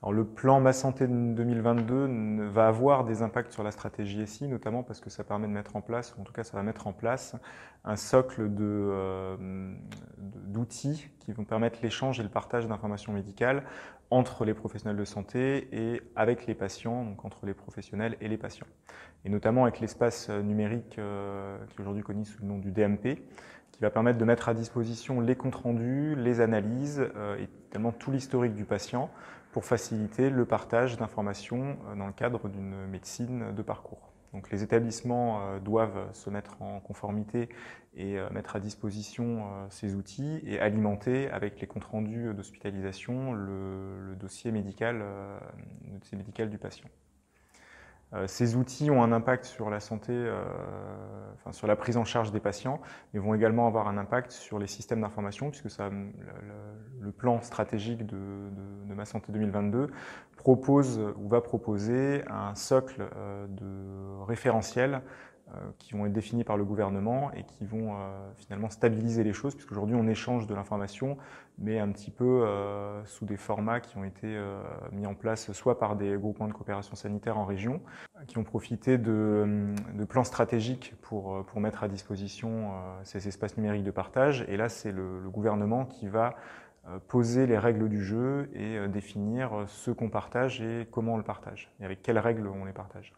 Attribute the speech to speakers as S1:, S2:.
S1: Alors, le plan Ma Santé 2022 va avoir des impacts sur la stratégie SI, notamment parce que ça permet de mettre en place, ou en tout cas ça va mettre en place, un socle d'outils qui vont permettre l'échange et le partage d'informations médicales entre les professionnels de santé et avec les patients, donc entre les professionnels et les patients. Et notamment avec l'espace numérique qui est aujourd'hui connu sous le nom du DMP, qui va permettre de mettre à disposition les comptes rendus, les analyses et également tout l'historique du patient pour faciliter le partage d'informations dans le cadre d'une médecine de parcours. Donc les établissements doivent se mettre en conformité et mettre à disposition ces outils et alimenter avec les comptes rendus d'hospitalisation le dossier médical du patient. Ces outils ont un impact sur la santé, enfin, sur la prise en charge des patients, mais vont également avoir un impact sur les systèmes d'information, puisque le plan stratégique de Ma Santé 2022 propose ou va proposer un socle de référentiels qui vont être définis par le gouvernement et qui vont finalement stabiliser les choses, puisqu'aujourd'hui on échange de l'information, mais un petit peu sous des formats qui ont été mis en place soit par des groupements de coopération sanitaire en région, qui ont profité de plans stratégiques pour mettre à disposition ces espaces numériques de partage. Et là, c'est le gouvernement qui va poser les règles du jeu et définir ce qu'on partage et comment on le partage, et avec quelles règles on les partage.